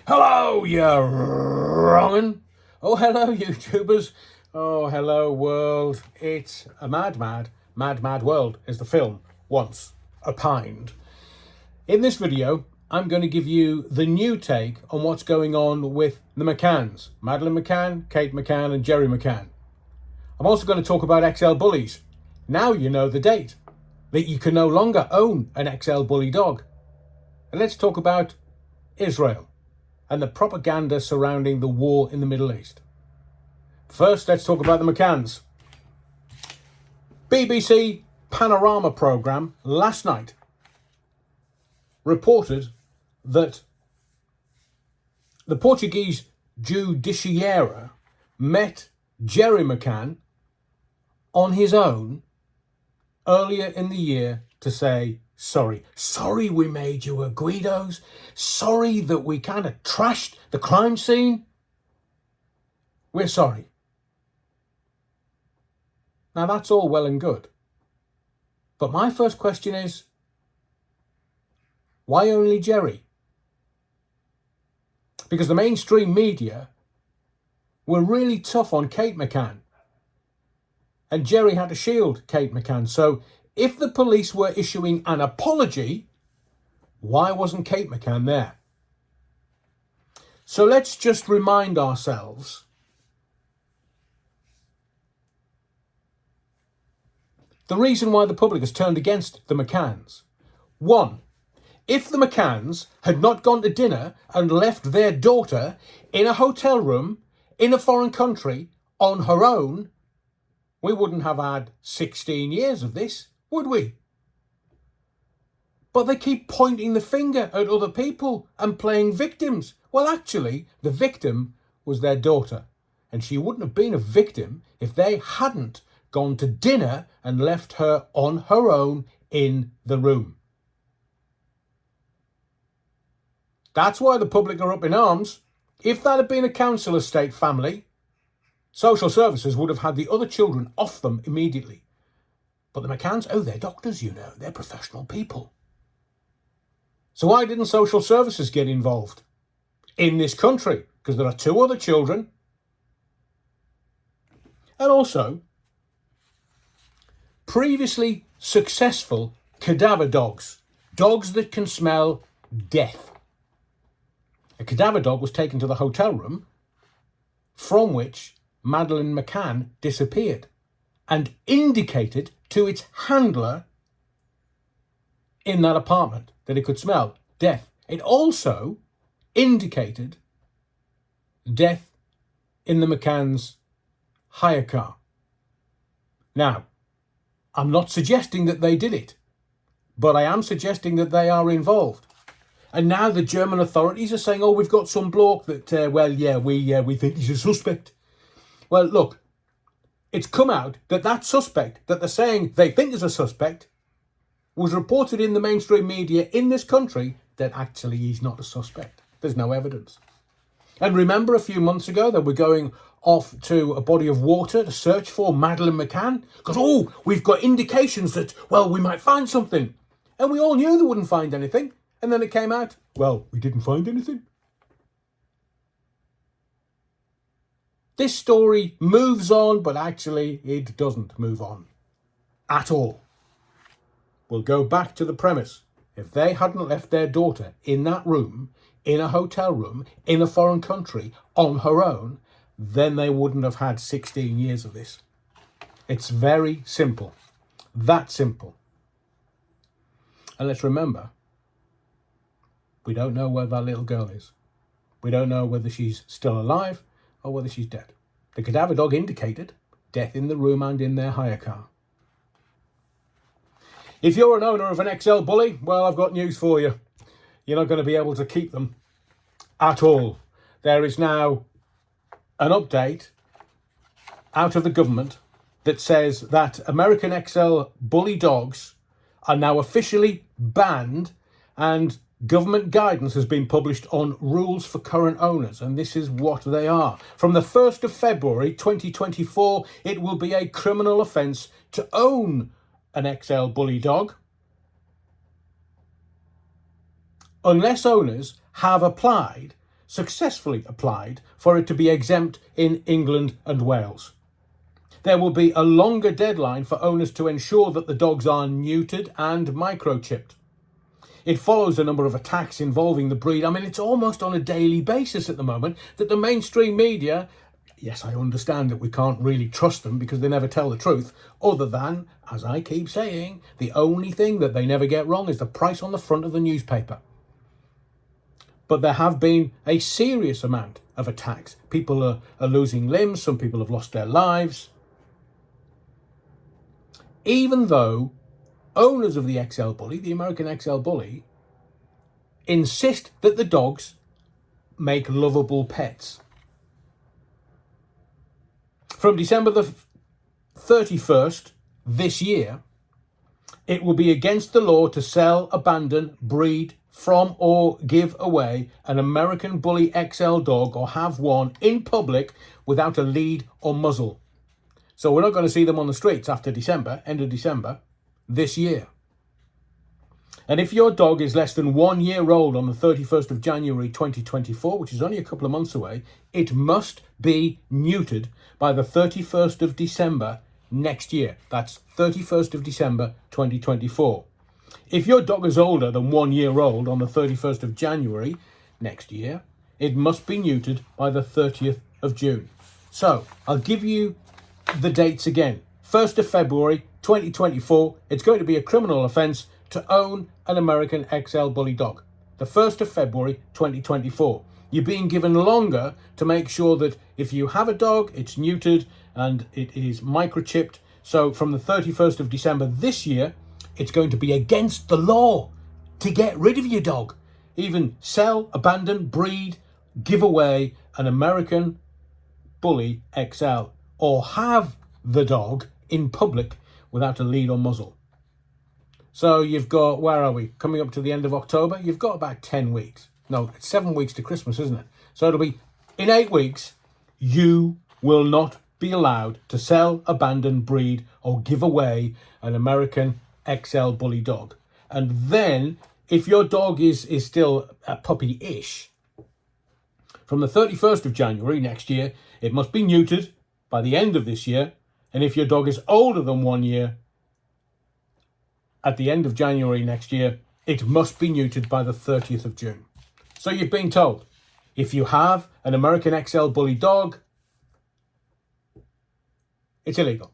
Hello, you wrong'un. Oh, hello, YouTubers. Oh, hello, world. It's a mad world, as the film once opined. In this video, I'm going to give you the new take on what's going on with the McCanns. Madeleine McCann, Kate McCann, and Jerry McCann. I'm also going to talk about XL bullies. Now you know the date that you can no longer own an XL bully dog. And let's talk about Israel and the propaganda surrounding the war in the Middle East. First, let's talk about the McCanns. BBC Panorama programme last night reported that the Portuguese Judiciário met Jerry McCann on his own earlier in the year to say sorry. Sorry we made you a Guidos. Sorry that we kind of trashed the crime scene. We're sorry. Now that's all well and good. But my first question is, why only Jerry? Because the mainstream media were really tough on Kate McCann. And Jerry had to shield Kate McCann. So if the police were issuing an apology, why wasn't Kate McCann there? So let's just remind ourselves the reason why the public has turned against the McCanns. One, if the McCanns had not gone to dinner and left their daughter in a hotel room in a foreign country on her own, we wouldn't have had 16 years of this, would we? But they keep pointing the finger at other people and playing victims. Well, actually, the victim was their daughter. And she wouldn't have been a victim if they hadn't gone to dinner and left her on her own in the room. That's why the public are up in arms. If that had been a council estate family, social services would have had the other children off them immediately. But the McCanns, they're doctors, you know. They're professional people. So why didn't social services get involved in this country? Because there are two other children. And also, previously successful cadaver dogs. Dogs that can smell death. A cadaver dog was taken to the hotel room from which Madeleine McCann disappeared and indicated to its handler in that apartment that it could smell death. It also indicated death in the McCann's hire car. Now, I'm not suggesting that they did it, but I am suggesting that they are involved. And now the German authorities are saying, we've got some bloke that, we think he's a suspect. Well, look, it's come out that that suspect that they're saying they think is a suspect was reported in the mainstream media in this country that actually he's not a suspect. There's no evidence. And remember a few months ago that we're going off to a body of water to search for Madeleine McCann? Because, we've got indications that, we might find something. And we all knew they wouldn't find anything. And then it came out, we didn't find anything. This story moves on, but actually it doesn't move on at all. We'll go back to the premise. If they hadn't left their daughter in that room, in a hotel room, in a foreign country, on her own, then they wouldn't have had 16 years of this. It's very simple. That simple. And let's remember, we don't know where that little girl is. We don't know whether she's still alive or whether she's dead. The cadaver dog indicated death in the room and in their hire car. If you're an owner of an XL bully, I've got news for you. You're not going to be able to keep them at all. There is now an update out of the government that says that American XL bully dogs are now officially banned, and government guidance has been published on rules for current owners, and this is what they are. From the 1st of February 2024, it will be a criminal offence to own an XL bully dog unless owners have applied successfully applied for it to be exempt in England and Wales. There will be a longer deadline for owners to ensure that the dogs are neutered and microchipped. It follows a number of attacks involving the breed. I mean, it's almost on a daily basis at the moment that the mainstream media, yes, I understand that we can't really trust them because they never tell the truth, other than, as I keep saying, the only thing that they never get wrong is the price on the front of the newspaper. But there have been a serious amount of attacks. People are losing limbs. Some people have lost their lives. Even though owners of the XL Bully, the American XL Bully, insist that the dogs make lovable pets. From December the 31st this year, it will be against the law to sell, abandon, breed from or give away an American Bully XL dog or have one in public without a lead or muzzle. So we're not going to see them on the streets after December, end of December, this year. And if your dog is less than 1 year old on the 31st of January 2024, which is only a couple of months away, it must be neutered by the 31st of December next year. That's 31st of December 2024. If your dog is older than 1 year old on the 31st of January next year, it must be neutered by the 30th of June. So I'll give you the dates again. 1st of February 2024, it's going to be a criminal offence to own an American XL Bully dog. The 1st of February 2024. You're being given longer to make sure that if you have a dog, it's neutered and it is microchipped. So from the 31st of December this year, it's going to be against the law to get rid of your dog. Even sell, abandon, breed, give away an American Bully XL or have the dog in public without a lead or muzzle. So you've got, where are we? Coming up to the end of October. You've got about 10 weeks. No, it's 7 weeks to Christmas, isn't it? So it'll be, in 8 weeks, you will not be allowed to sell, abandon, breed, or give away an American XL Bully dog. And then, if your dog is still a puppy-ish, from the 31st of January next year, it must be neutered by the end of this year. And if your dog is older than 1 year, at the end of January next year, it must be neutered by the 30th of June. So you've been told, if you have an American XL Bully dog, it's illegal.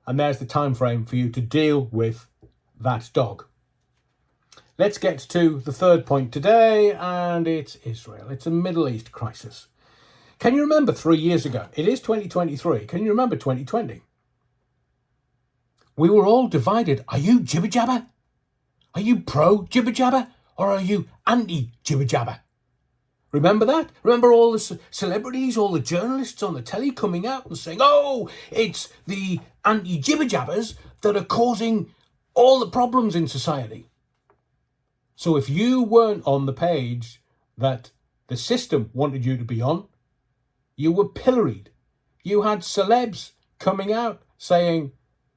And there's the time frame for you to deal with that dog. Let's get to the third point today, and it's Israel. It's a Middle East crisis. Can you remember 3 years ago? It is 2023. Can you remember 2020? We were all divided. Are you jibber jabber? Are you pro jibber jabber? Or are you anti jibber jabber? Remember that? Remember all the celebrities, all the journalists on the telly coming out and saying, oh, it's the anti jibber jabbers that are causing all the problems in society. So if you weren't on the page that the system wanted you to be on, you were pilloried. You had celebs coming out saying,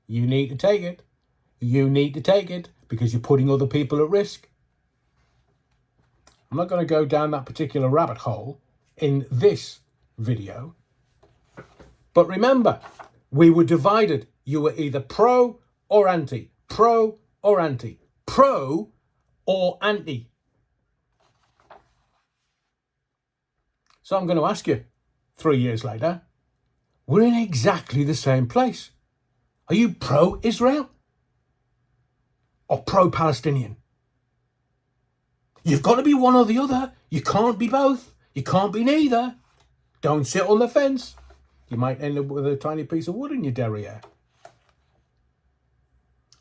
you need to take it. You need to take it because you're putting other people at risk. I'm not going to go down that particular rabbit hole in this video. But remember, we were divided. You were either pro or anti. Pro or anti. Pro or anti. So I'm going to ask you, 3 years later, we're in exactly the same place. Are you pro-Israel or pro-Palestinian? You've got to be one or the other. You can't be both. You can't be neither. Don't sit on the fence. You might end up with a tiny piece of wood in your derriere.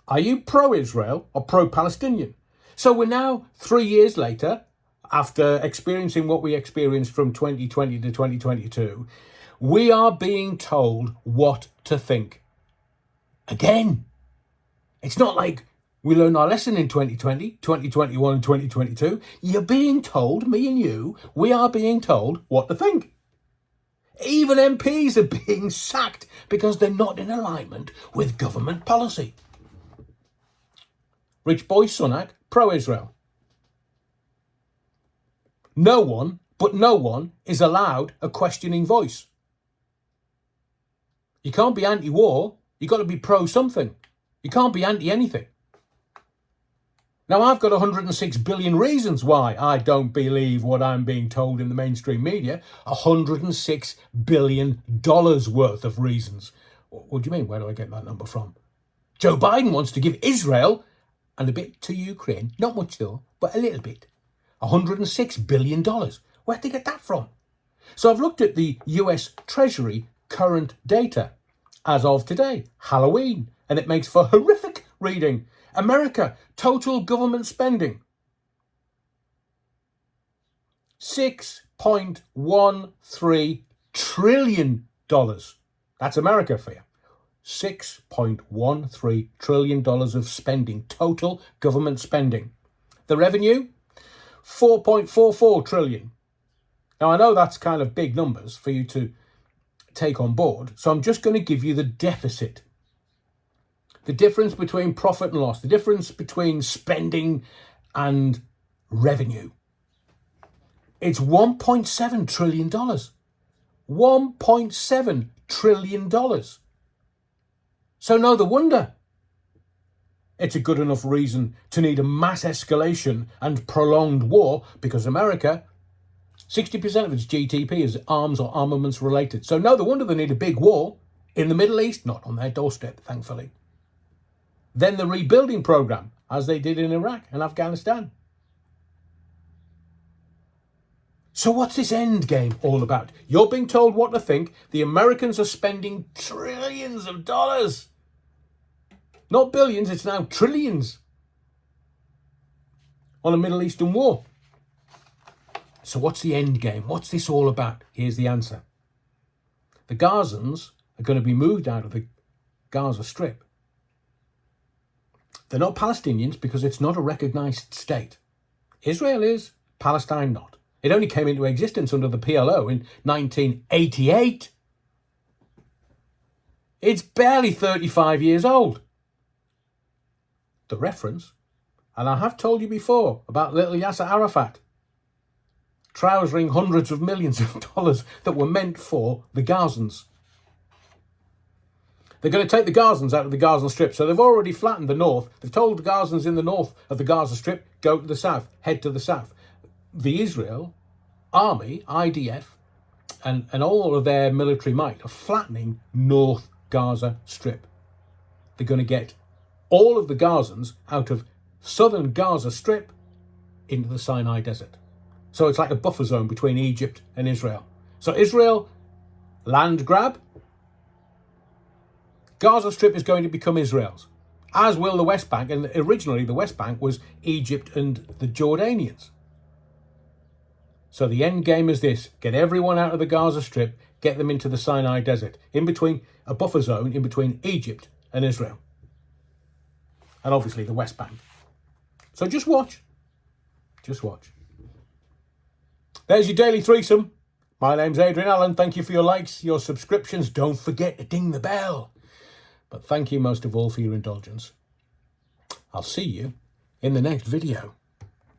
Are you pro-Israel or pro-Palestinian? So we're now 3 years later, after experiencing what we experienced from 2020 to 2022, we are being told what to think. Again, it's not like we learned our lesson in 2020, 2021 and 2022. You're being told, me and you, we are being told what to think. Even MPs are being sacked because they're not in alignment with government policy. Rich Boy Sunak, pro-Israel. No one but no one is allowed a questioning voice. You can't be anti-war. You've got to be pro-something. You can't be anti-anything. Now, I've got 106 billion reasons why I don't believe what I'm being told in the mainstream media. $106 billion worth of reasons. What do you mean? Where do I get that number from? Joe Biden wants to give Israel, and a bit to Ukraine, not much though, but a little bit, $106 billion. Where'd they get that from? So I've looked at the US Treasury current data as of today, Halloween, and it makes for horrific reading. America, total government spending, $6.13 trillion. That's America for you. $6.13 trillion of spending, total government spending. The revenue, $4.44 trillion. Now, I know that's kind of big numbers for you to take on board, so I'm just going to give you the deficit. The difference between profit and loss, the difference between spending and revenue. It's $1.7 trillion. $1.7 trillion. So no wonder it's a good enough reason to need a mass escalation and prolonged war, because America, 60% of its GDP is arms or armaments related. So no wonder they need a big war in the Middle East, not on their doorstep, thankfully. Then the rebuilding program, as they did in Iraq and Afghanistan. So what's this end game all about? You're being told what to think. The Americans are spending trillions of dollars. Not billions, it's now trillions on a Middle Eastern war. So what's the end game? What's this all about? Here's the answer. The Gazans are going to be moved out of the Gaza Strip. They're not Palestinians because it's not a recognised state. Israel is, Palestine not. It only came into existence under the PLO in 1988. It's barely 35 years old. The reference, and I have told you before about little Yasser Arafat, trousering hundreds of millions of dollars that were meant for the Gazans. They're going to take the Gazans out of the Gaza Strip. So they've already flattened the north. They've told the Gazans in the north of the Gaza Strip, go to the south, head to the south. The Israel army, IDF, and all of their military might are flattening North Gaza Strip. They're going to get all of the Gazans out of southern Gaza Strip into the Sinai Desert. So it's like a buffer zone between Egypt and Israel. So Israel, land grab. Gaza Strip is going to become Israel's, as will the West Bank. And originally the West Bank was Egypt and the Jordanians. So the end game is this: get everyone out of the Gaza Strip, get them into the Sinai Desert, in between a buffer zone, in between Egypt and Israel. And obviously the West Bank. So just watch. Just watch. There's your daily threesome. My name's Adrian Allen. Thank you for your likes, your subscriptions. Don't forget to ding the bell. But thank you most of all for your indulgence. I'll see you in the next video.